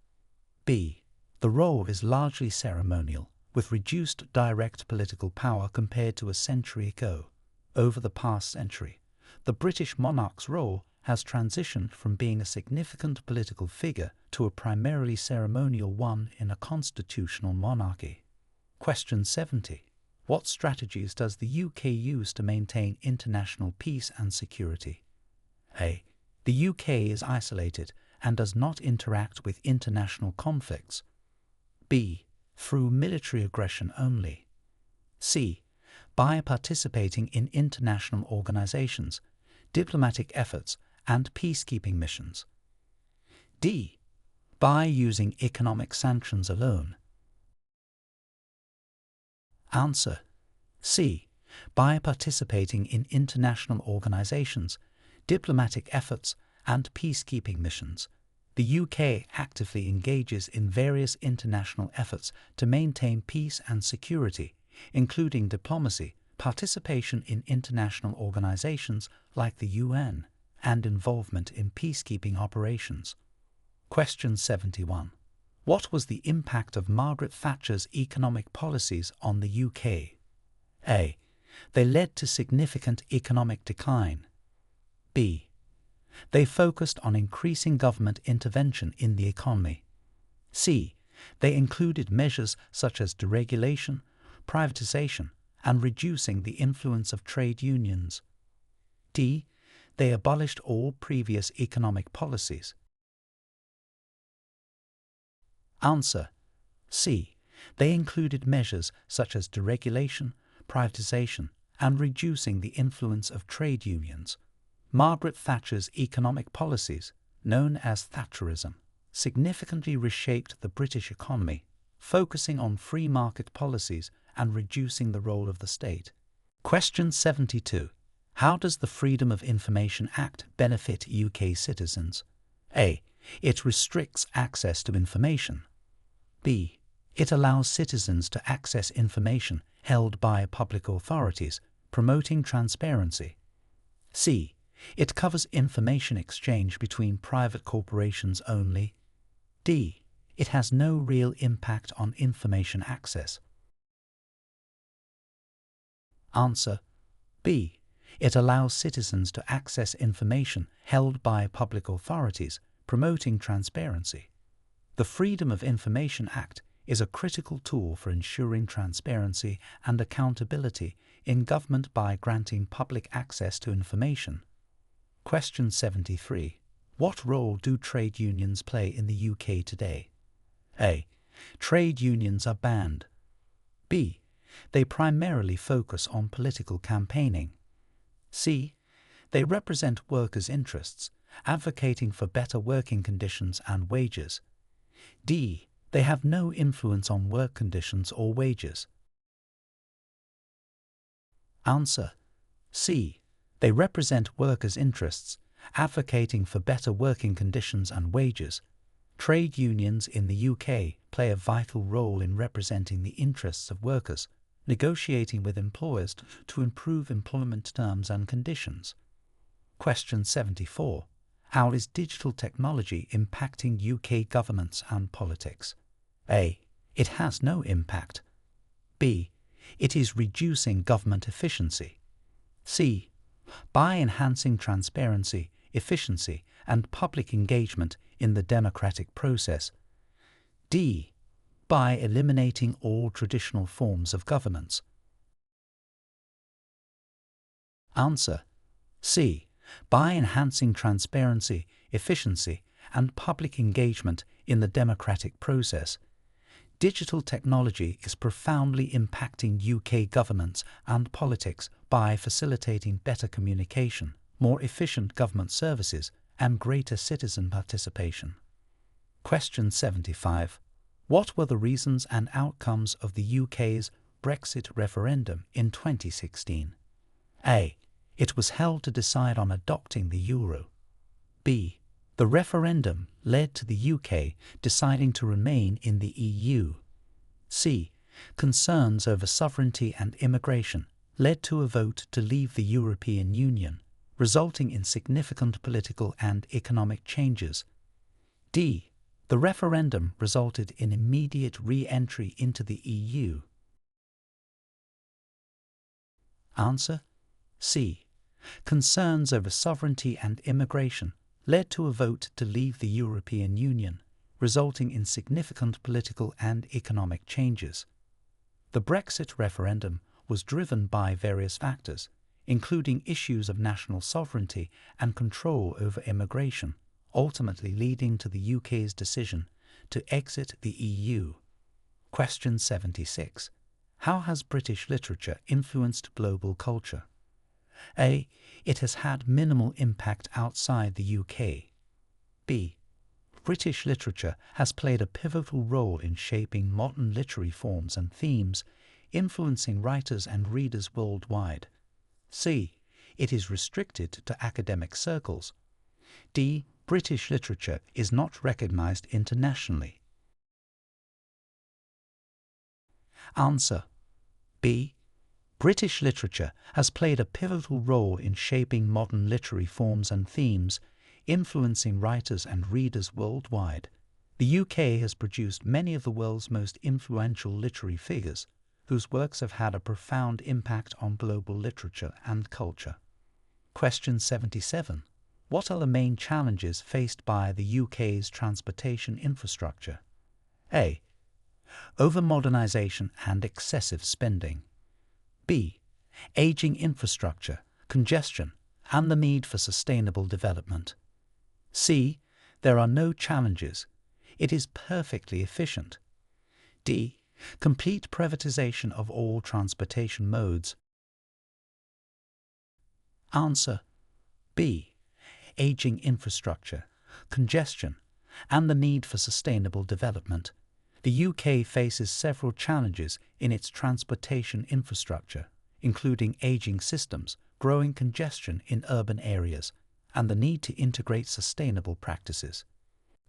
B. The role is largely ceremonial, with reduced direct political power compared to a century ago. Over the past century, the British monarch's role has transitioned from being a significant political figure to a primarily ceremonial one in a constitutional monarchy. Question 70. What strategies does the UK use to maintain international peace and security? A. The UK is isolated and does not interact with international conflicts. B. Through military aggression only. C. By participating in international organizations, diplomatic efforts, and peacekeeping missions. D. By using economic sanctions alone. Answer: C. By participating in international organizations, diplomatic efforts, and peacekeeping missions. The UK actively engages in various international efforts to maintain peace and security, including diplomacy, participation in international organizations like the UN, and involvement in peacekeeping operations. Question 71. What was the impact of Margaret Thatcher's economic policies on the UK? A. They led to significant economic decline. B. They focused on increasing government intervention in the economy. C. They included measures such as deregulation, privatization, and reducing the influence of trade unions. D. They abolished all previous economic policies. Answer: C. They included measures such as deregulation, privatization, and reducing the influence of trade unions. Margaret Thatcher's economic policies, known as Thatcherism, significantly reshaped the British economy, focusing on free market policies and reducing the role of the state. Question 72. How does the Freedom of Information Act benefit UK citizens? A. It restricts access to information. B. It allows citizens to access information held by public authorities, promoting transparency. C. It covers information exchange between private corporations only. D. It has no real impact on information access. Answer: B. It allows citizens to access information held by public authorities, promoting transparency. The Freedom of Information Act is a critical tool for ensuring transparency and accountability in government by granting public access to information. Question 73. What role do trade unions play in the UK today? A. Trade unions are banned. B. They primarily focus on political campaigning. C. They represent workers' interests, advocating for better working conditions and wages. D. They have no influence on work conditions or wages. Answer: C. They represent workers' interests, advocating for better working conditions and wages. Trade unions in the UK play a vital role in representing the interests of workers, negotiating with employers to improve employment terms and conditions. Question 74. How is digital technology impacting UK governments and politics? A. It has no impact. B. It is reducing government efficiency. C. By enhancing transparency, efficiency, and public engagement in the democratic process. D. By eliminating all traditional forms of governance. Answer: C. By enhancing transparency, efficiency, and public engagement in the democratic process. Digital technology is profoundly impacting UK governance and politics by facilitating better communication, more efficient government services, and greater citizen participation. Question 75. What were the reasons and outcomes of the UK's Brexit referendum in 2016? A. It was held to decide on adopting the euro. B. The referendum led to the UK deciding to remain in the EU. C. Concerns over sovereignty and immigration led to a vote to leave the European Union, resulting in significant political and economic changes. D. The referendum resulted in immediate re-entry into the EU. Answer: C. Concerns over sovereignty and immigration led to a vote to leave the European Union, resulting in significant political and economic changes. The Brexit referendum was driven by various factors, including issues of national sovereignty and control over immigration, ultimately leading to the UK's decision to exit the EU. Question 76. How has British literature influenced global culture? A. It has had minimal impact outside the UK. B. British literature has played a pivotal role in shaping modern literary forms and themes, influencing writers and readers worldwide. C. It is restricted to academic circles. D. British literature is not recognised internationally. Answer: B. British literature has played a pivotal role in shaping modern literary forms and themes, influencing writers and readers worldwide. The UK has produced many of the world's most influential literary figures, whose works have had a profound impact on global literature and culture. Question 77. What are the main challenges faced by the UK's transportation infrastructure? A. Over-modernisation and excessive spending. B. Ageing infrastructure, congestion, and the need for sustainable development. C. There are no challenges. It is perfectly efficient. D. Complete privatisation of all transportation modes. Answer: B. Ageing infrastructure, congestion, and the need for sustainable development. The UK faces several challenges in its transportation infrastructure, including ageing systems, growing congestion in urban areas, and the need to integrate sustainable practices.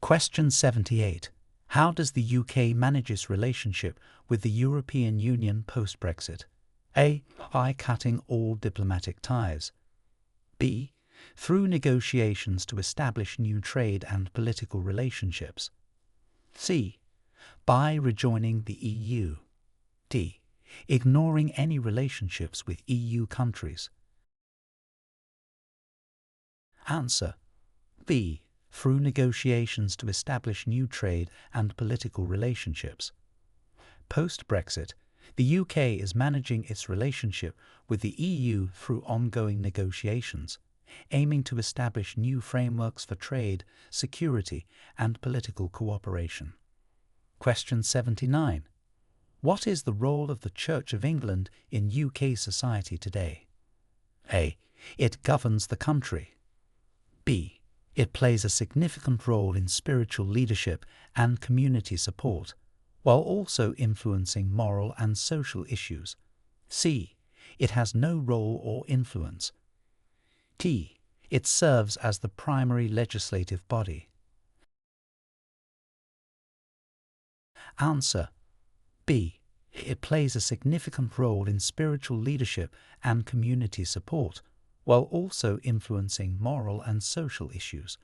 Question 78. How does the UK manage its relationship with the European Union post-Brexit? A. By cutting all diplomatic ties. B. Through negotiations to establish new trade and political relationships. C. By rejoining the EU. D. Ignoring any relationships with EU countries. Answer: B. Through negotiations to establish new trade and political relationships. Post-Brexit, the UK is managing its relationship with the EU through ongoing negotiations, aiming to establish new frameworks for trade, security, and political cooperation. Question 79. What is the role of the Church of England in UK society today? A. It governs the country. B. It plays a significant role in spiritual leadership and community support, while also influencing moral and social issues. C. It has no role or influence. D. It serves as the primary legislative body. Answer: B. It plays a significant role in spiritual leadership and community support, while also influencing moral and social issues.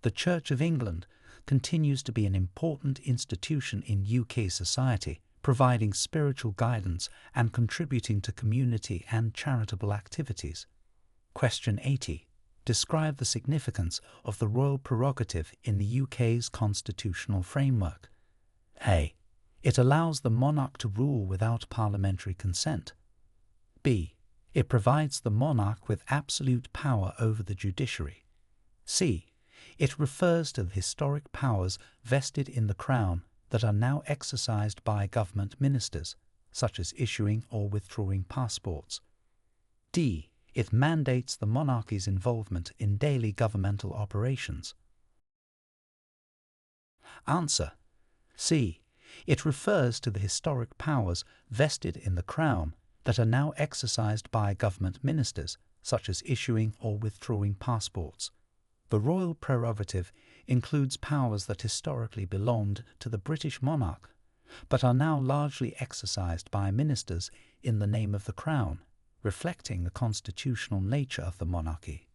The Church of England continues to be an important institution in UK society, providing spiritual guidance and contributing to community and charitable activities. Question 80. Describe the significance of the royal prerogative in the UK's constitutional framework. A. It allows the monarch to rule without parliamentary consent. B. It provides the monarch with absolute power over the judiciary. C. It refers to the historic powers vested in the Crown that are now exercised by government ministers, such as issuing or withdrawing passports. D. It mandates the monarchy's involvement in daily governmental operations. Answer. C. It refers to the historic powers vested in the Crown that are now exercised by government ministers, such as issuing or withdrawing passports. The royal prerogative includes powers that historically belonged to the British monarch, but are now largely exercised by ministers in the name of the Crown, reflecting the constitutional nature of the monarchy.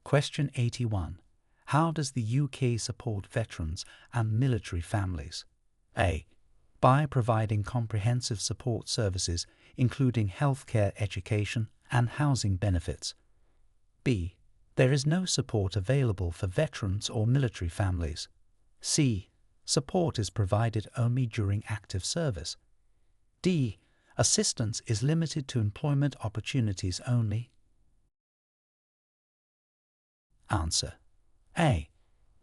Question 81. How does the UK support veterans and military families? A. By providing comprehensive support services, including healthcare, education, and housing benefits. B. There is no support available for veterans or military families. C. Support is provided only during active service. D. Assistance is limited to employment opportunities only. Answer. A.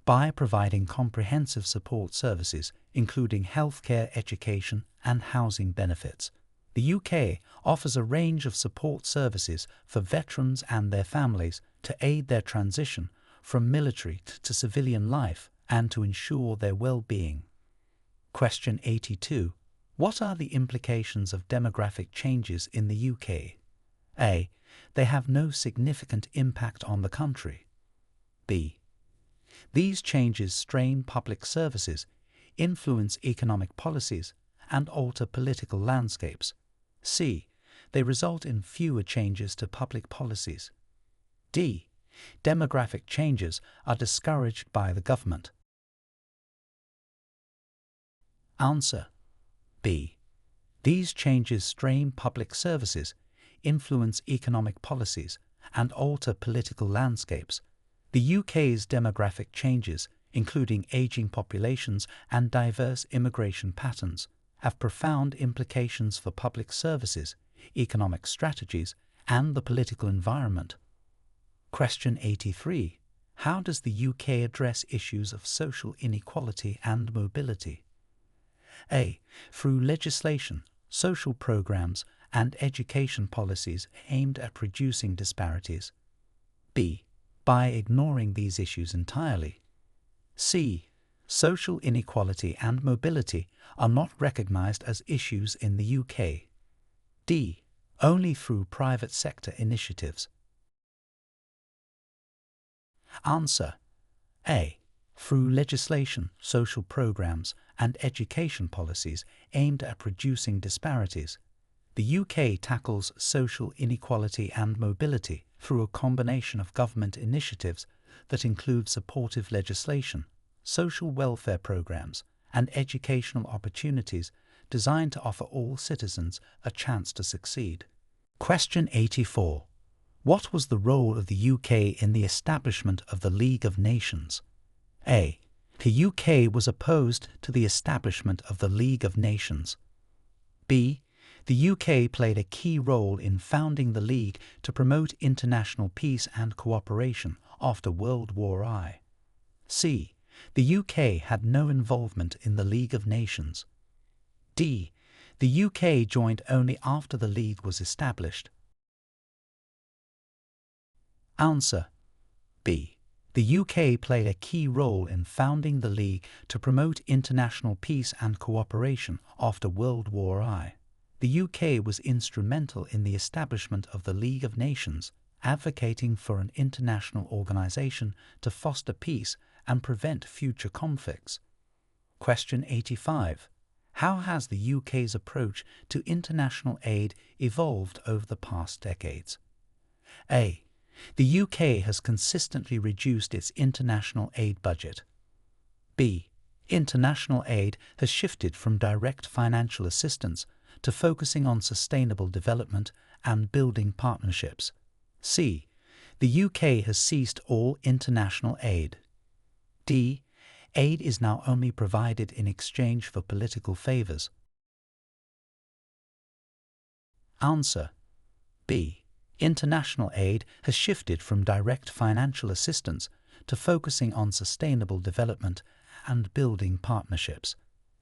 By providing comprehensive support services, including healthcare, education, and housing benefits. The UK offers a range of support services for veterans and their families to aid their transition from military to civilian life and to ensure their well-being. Question 82. What are the implications of demographic changes in the UK? A. They have no significant impact on the country. B. These changes strain public services, influence economic policies, and alter political landscapes. C. They result in fewer changes to public policies. D. Demographic changes are discouraged by the government. Answer. B. These changes strain public services, influence economic policies, and alter political landscapes. The UK's demographic changes, including aging populations and diverse immigration patterns, have profound implications for public services, economic strategies, and the political environment. Question 83. How does the UK address issues of social inequality and mobility? A. Through legislation, social programs, and education policies aimed at reducing disparities. B. By ignoring these issues entirely. C. Social inequality and mobility are not recognized as issues in the UK. D. Only through private sector initiatives. Answer. A. Through legislation, social programs, and education policies aimed at reducing disparities. The UK tackles social inequality and mobility through a combination of government initiatives that include supportive legislation, social welfare programs, and educational opportunities designed to offer all citizens a chance to succeed. Question 84. What was the role of the UK in the establishment of the League of Nations? A. The UK was opposed to the establishment of the League of Nations. B. The UK played a key role in founding the League to promote international peace and cooperation after World War I. C. The UK had no involvement in the League of Nations. D. The UK joined only after the League was established. Answer. B. The UK played a key role in founding the League to promote international peace and cooperation after World War I. The UK was instrumental in the establishment of the League of Nations, advocating for an international organisation to foster peace and prevent future conflicts. Question 85. How has the UK's approach to international aid evolved over the past decades? A. The UK has consistently reduced its international aid budget. B. International aid has shifted from direct financial assistance to focusing on sustainable development and building partnerships. C. The UK has ceased all international aid. D. Aid is now only provided in exchange for political favours. Answer: B. International aid has shifted from direct financial assistance to focusing on sustainable development and building partnerships.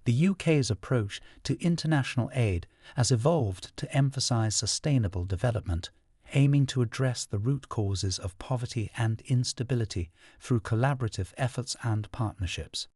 The UK's approach to international aid has evolved to emphasise sustainable development, aiming to address the root causes of poverty and instability through collaborative efforts and partnerships.